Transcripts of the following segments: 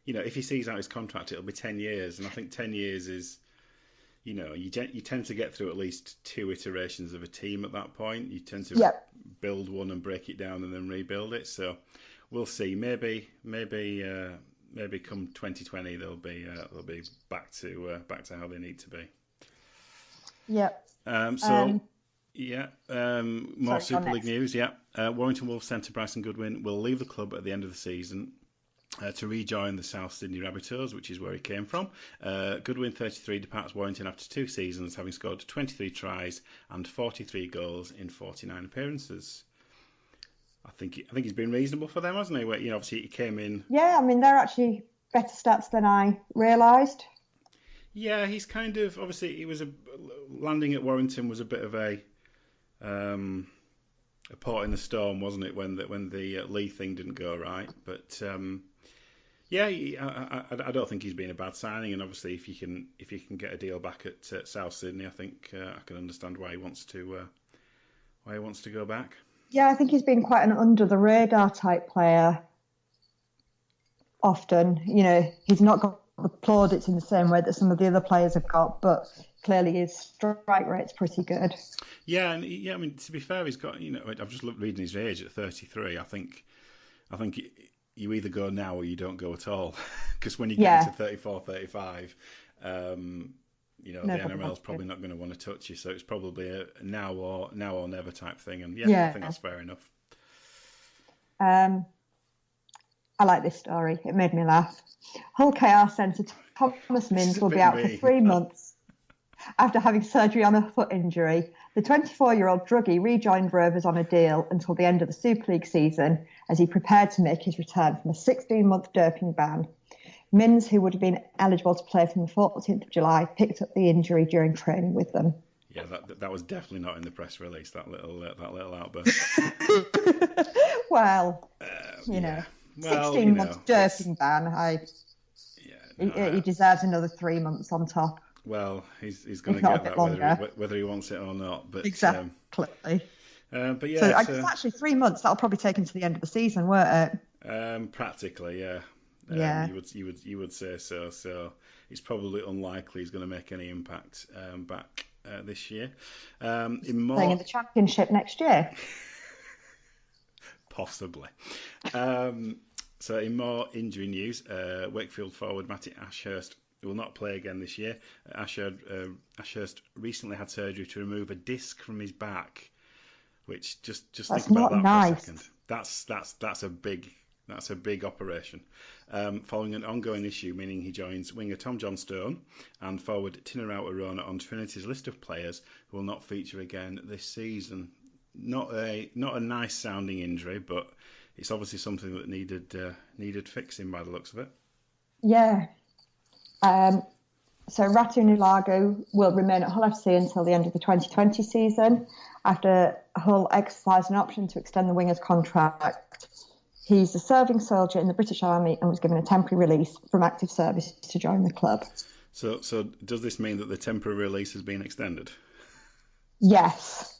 if he sees out his contract, it'll be 10 years, and I think 10 years is, you tend to get through at least two iterations of a team at that point. You tend to Yep. build one and break it down and then rebuild it. So we'll see. Maybe come 2020 they'll be back to how they need to be. Yep. So yeah, more Sorry, Super League news. Yeah, Warrington Wolves centre Bryson Goodwin will leave the club at the end of the season to rejoin the South Sydney Rabbitohs, which is where he came from. Goodwin, 33, departs Warrington after 2 seasons, having scored 23 tries and 43 goals in 49 appearances. I think he's been reasonable for them, hasn't he? Obviously he came in. Yeah, I mean they're actually better stats than I realised. Yeah, he's kind of obviously landing at Warrington was a bit of a port in the storm, wasn't it? When the Lee thing didn't go right, but yeah, I don't think he's been a bad signing, and obviously if you can get a deal back at South Sydney, I think I can understand why he wants to go back. Yeah, I think he's been quite an under the radar type player. Often, he's not got the plaudits in the same way that some of the other players have got, but clearly his strike rate's pretty good. Yeah, and I mean, to be fair, he's got, I've just reading his age at 33. I think you either go now or you don't go at all, because when you get to 34, 35, the NRL's probably not going to want to touch you. So it's probably a now or never type thing. And I think that's fair enough. I like this story. It made me laugh. Hull KR centre Thomas Minns will be out for 3 months after having surgery on a foot injury. The 24-year-old druggie rejoined Rovers on a deal until the end of the Super League season as he prepared to make his return from a 16-month doping ban. Minns, who would have been eligible to play from the 14th of July, picked up the injury during training with them. Yeah, that was definitely not in the press release. That little outburst. Well, Well, 16 months doping ban. He deserves another 3 months on top. Well, he's going to get that whether he wants it or not. But exactly. But yeah, so I guess actually 3 months. That'll probably take him to the end of the season, won't it? Practically, yeah. Yeah. You would say so. So it's probably unlikely he's going to make any impact back this year. Playing in the Championship next year. Possibly. So in more injury news, Wakefield forward Matty Ashurst will not play again this year. Ashurst recently had surgery to remove a disc from his back, which just think about that for a second. That's a big operation. Following an ongoing issue, meaning he joins winger Tom Johnstone and forward Tinarau Arona on Trinity's list of players who will not feature again this season. Not a nice sounding injury, but it's obviously something that needed fixing by the looks of it. Yeah. So Ratu Nulago will remain at Hull FC until the end of the 2020 season. After Hull exercised an option to extend the winger's contract, he's a serving soldier in the British Army and was given a temporary release from active service to join the club. So does this mean that the temporary release has been extended? Yes.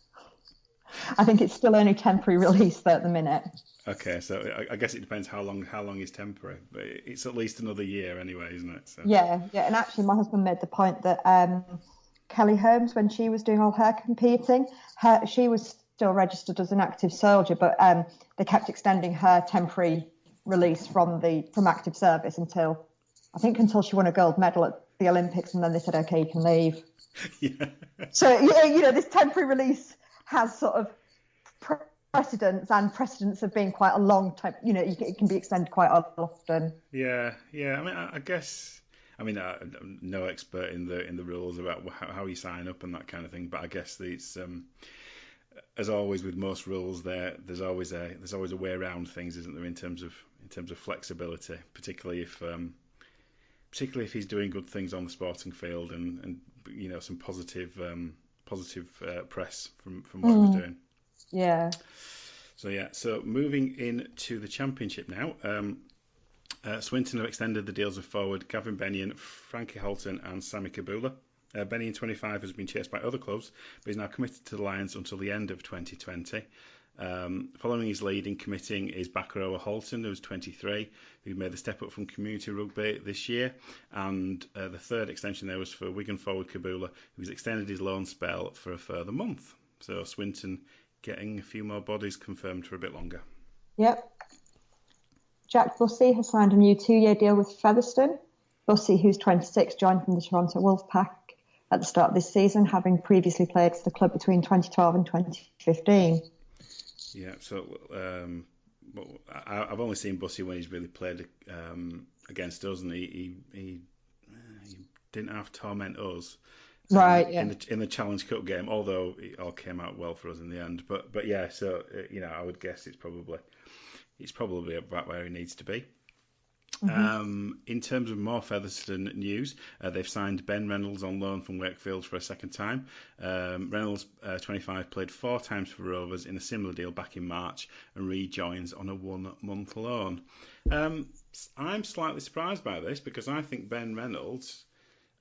I think it's still only temporary release at the minute. Okay, so I guess it depends how long is temporary, but it's at least another year anyway, isn't it? So. Yeah, and actually my husband made the point that Kelly Holmes, when she was doing all her competing, she was still registered as an active soldier, but they kept extending her temporary release from active service until she won a gold medal at the Olympics, and then they said, okay, you can leave. Yeah. So this temporary release has sort of precedence of being quite a long time. It can be extended quite often. Yeah. I mean, I'm no expert in the rules about how you sign up and that kind of thing, but I guess it's as always with most rules, there's always a way around things, isn't there? In terms of flexibility, particularly if he's doing good things on the sporting field and some positive press from what he was doing. Yeah. So moving into the Championship now. Swinton have extended the deals of forward Gavin Bennion, Frankie Holton and Sammy Kabula. Bennion, 25, has been chased by other clubs, but is now committed to the Lions until the end of 2020. Following his lead in committing is Bakaro Holton, who's 23, who made the step up from community rugby this year. And the third extension there was for Wigan forward Kabula, who's extended his loan spell for a further month. So Swinton getting a few more bodies confirmed for a bit longer. Yep. Jack Bussey has signed a new 2-year deal with Featherstone. Bussey, who's 26, joined from the Toronto Wolfpack at the start of this season, having previously played for the club between 2012 and 2015. Yeah, so I've only seen Bussey when he's really played against us, and he didn't have to torment us. Right, yeah. In the Challenge Cup game, although it all came out well for us in the end. But yeah, so I would guess it's probably about where he needs to be. Mm-hmm. In terms of more Featherstone news, they've signed Ben Reynolds on loan from Wakefield for a second time. Reynolds, 25, played 4 times for Rovers in a similar deal back in March and rejoins on a 1-month loan. I'm slightly surprised by this because I think Ben Reynolds,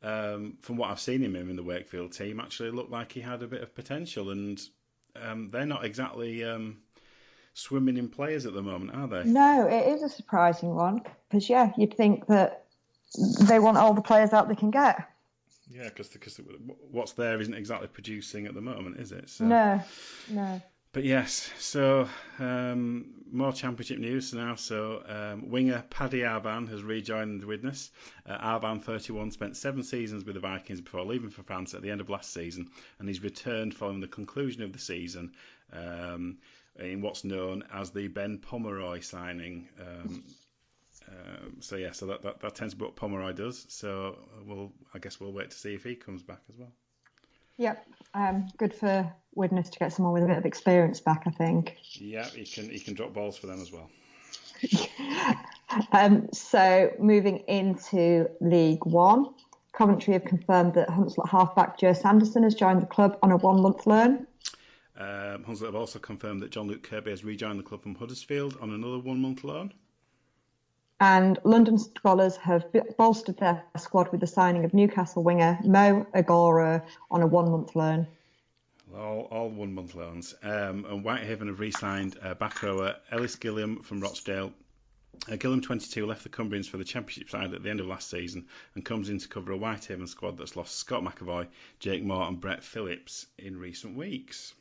from what I've seen him in the Wakefield team, actually looked like he had a bit of potential, and they're not exactly swimming in players at the moment, are they? No, it is a surprising one because, yeah, you'd think that they want all the players out they can get. Yeah, because what's there isn't exactly producing at the moment, is it? So, no. But yes, so more championship news now. So winger Paddy Arban has rejoined the Widnes. Arban, 31, spent 7 seasons with the Vikings before leaving for France at the end of last season, and he's returned following the conclusion of the season in what's known as the Ben Pomeroy signing. So that tends to be what Pomeroy does. So I guess we'll wait to see if he comes back as well. Yep, good for Widnes to get someone with a bit of experience back, I think. Yeah, he can drop balls for them as well. So moving into League One, Coventry have confirmed that Hunslet halfback Joe Sanderson has joined the club on a 1-month loan. Hunslet have also confirmed that John Luke Kirby has rejoined the club from Huddersfield on another 1-month loan. And London Scholars have bolstered their squad with the signing of Newcastle winger Mo Agoro on a 1-month loan. All 1-month loans. And Whitehaven have re-signed back rower Ellis Gilliam from Rochdale. Gilliam, 22, left the Cumbrians for the Championship side at the end of last season and comes in to cover a Whitehaven squad that's lost Scott McAvoy, Jake Moore and Brett Phillips in recent weeks.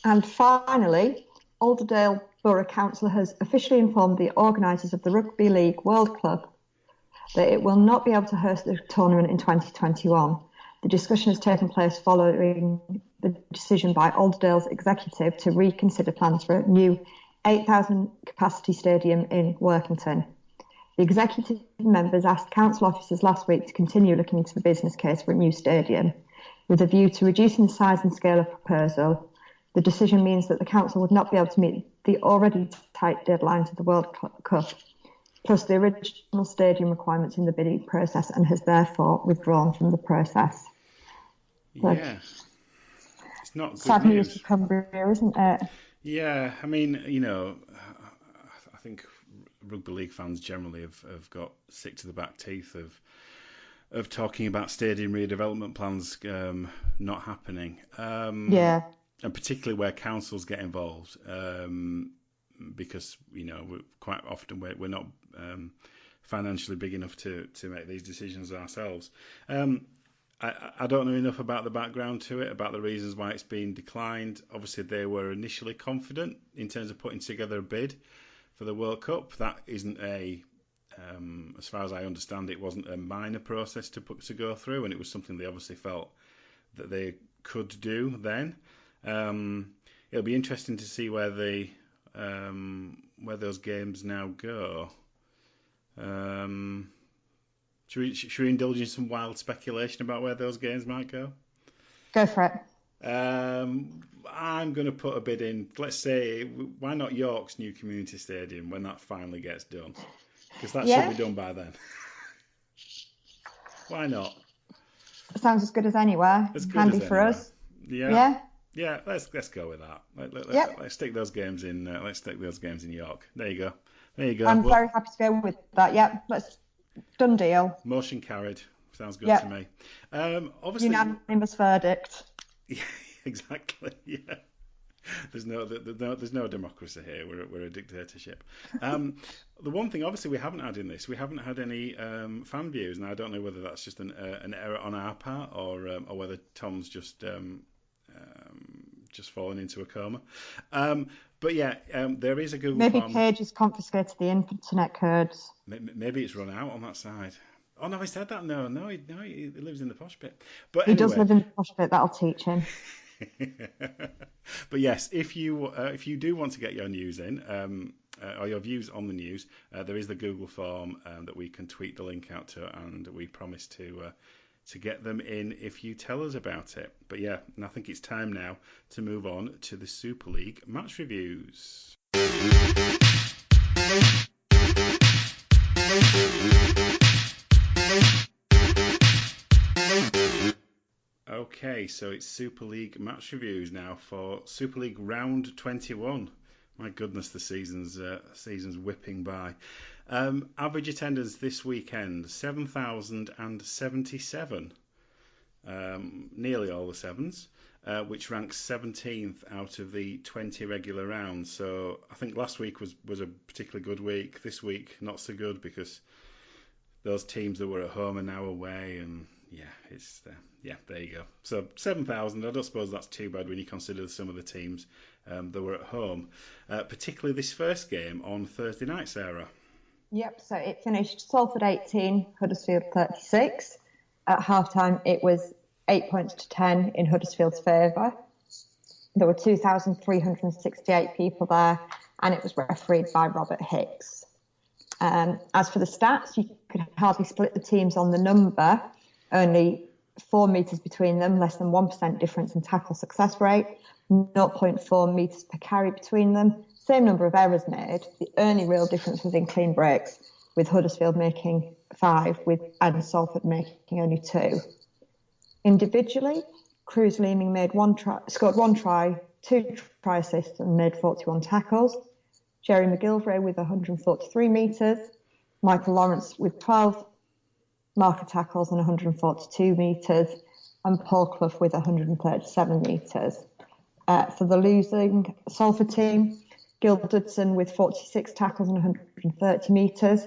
And finally, Alderdale Borough Council has officially informed the organisers of the Rugby League World Club that it will not be able to host the tournament in 2021. The discussion has taken place following the decision by Alderdale's executive to reconsider plans for a new 8,000 capacity stadium in Workington. The executive members asked council officers last week to continue looking into the business case for a new stadium with a view to reducing the size and scale of proposal. The decision means that the council would not be able to meet the already tight deadlines of the World Cup, plus the original stadium requirements in the bidding process, and has therefore withdrawn from the process. Yeah. It's not good sad news for Cumbria, isn't it? Yeah, I mean, I think rugby league fans generally have got sick to the back teeth of talking about stadium redevelopment plans not happening. Yeah. And particularly where councils get involved, because quite often we're not financially big enough to make these decisions ourselves. I don't know enough about the background to it, about the reasons why it's been declined. Obviously, they were initially confident in terms of putting together a bid for the World Cup. That isn't as far as I understand, it wasn't a minor process to go through, and it was something they obviously felt that they could do then. It'll be interesting to see where those games now go. Should we indulge in some wild speculation about where those games might go? Go for it. I'm going to put a bid in. Let's say, why not York's new community stadium when that finally gets done? Because that should be done by then. Why not? Sounds as good as anywhere. Handy for us. Yeah. Yeah, let's go with that. Let's stick those games in. Let's stick those games in York. There you go. I'm very happy to go with that. Yeah, done deal. Motion carried. Sounds good to me. Obviously, unanimous verdict. Yeah, exactly. Yeah. there's no democracy here. We're a dictatorship. The one thing, obviously, we haven't had in this, we haven't had any fan views, and I don't know whether that's just an error on our part or whether Tom's just fallen into a coma. But yeah, there is a Google Maybe form. Page has confiscated the internet codes. Maybe it's run out on that side. Oh no, he said that. No, he lives in the posh bit. But He does anyway, live in the posh bit. That'll teach him. but yes, if you do want to get your news in or your views on the news, there is the Google form that we can tweet the link out to, and we promise to get them in if you tell us about it. But yeah, and I think it's time now to move on to the Super League match reviews. Okay, so it's Super League match reviews now for Super League round 21. My goodness, the season's whipping by. Average attendance this weekend 7,077. Nearly all the sevens, which ranks 17th out of the 20 regular rounds. So I think last week was a particularly good week. This week not so good because those teams that were at home are now away, and there you go. So 7,000. I don't suppose that's too bad when you consider some of the teams that were at home, particularly this first game on Thursday night, Sarah. Yep. So it finished Salford 18, Huddersfield 36. At halftime, it was 8 points to 10 in Huddersfield's favour. There were 2,368 people there, and it was refereed by Robert Hicks. As for the stats, you could hardly split the teams on the number. Only 4 metres between them, less than 1% difference in tackle success rate, 0.4 metres per carry between them, same number of errors made. The only real difference was in clean breaks, with Huddersfield making 5 and Salford making only 2. Individually, Cruz Leeming scored 1 try, 2 try assists and made 41 tackles. Jerry McGilvray with 143 metres, Michael Lawrence with 12 marker tackles and 142 metres, and Paul Clough with 137 metres. For the losing Salford team, Gil Dudson with 46 tackles and 130 metres,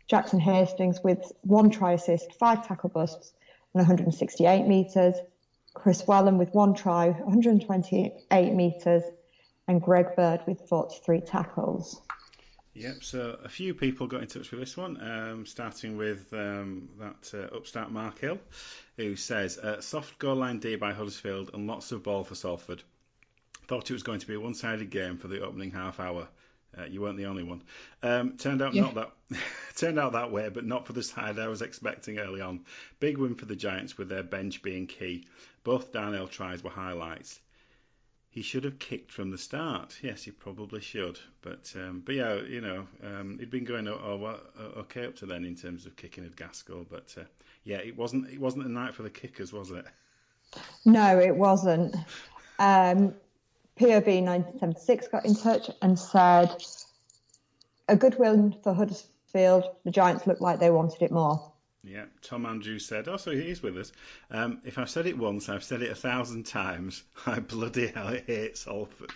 Jackson Hastings with 1 try assist, 5 tackle busts and 168 metres, Chris Wellen with 1 try, 128 metres, and Greg Bird with 43 tackles. Yep, so a few people got in touch with this one, starting with that upstart Mark Hill, who says, soft goal line D by Huddersfield and lots of ball for Salford. Thought it was going to be a one-sided game for the opening half hour. You weren't the only one. Turned out that way, but not for the side I was expecting early on. Big win for the Giants with their bench being key. Both Darnell tries were highlights. He should have kicked from the start. Yes, he probably should. But yeah, he'd been going okay up to then in terms of kicking at Gaskell. But yeah, it wasn't a night for the kickers, was it? No, it wasn't. POV 1976 got in touch and said, a good win for Huddersfield. The Giants looked like they wanted it more. Yeah, Tom Andrews said, so he's with us. If I've said it once, I've said it 1,000 times. I bloody hell hate Salford.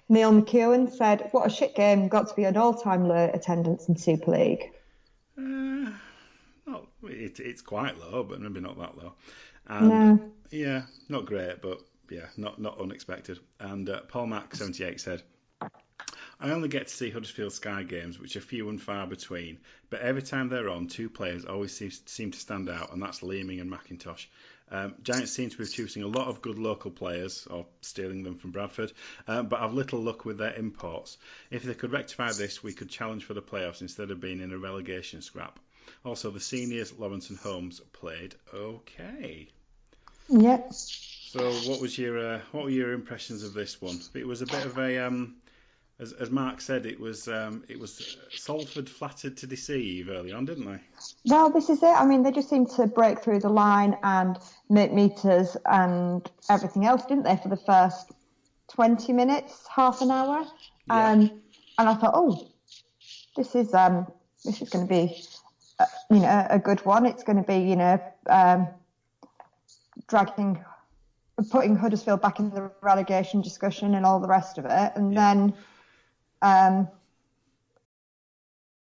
Neil McEwen said, what a shit game. Got to be an all-time low attendance in Super League. It's quite low, but maybe not that low. No. Yeah, not great, but yeah, not unexpected. And Paul Mack 78 said, I only get to see Huddersfield Sky games, which are few and far between, but every time they're on, 2 players always seem to stand out, and that's Leeming and McIntosh. Giants seem to be choosing a lot of good local players, or stealing them from Bradford, but have little luck with their imports. If they could rectify this, we could challenge for the playoffs instead of being in a relegation scrap. Also, the seniors, Lawrence and Holmes, played okay. Yep. So, what were your impressions of this one? It was a bit of a as Mark said, it was Salford flattered to deceive early on, didn't they? Well, this is it. I mean, they just seemed to break through the line and make meters and everything else, didn't they, for the first 20 minutes, half an hour? Yeah. And I thought, this is going to be, a good one. It's going to be, dragging putting Huddersfield back in the relegation discussion and all the rest of it. And Yeah. then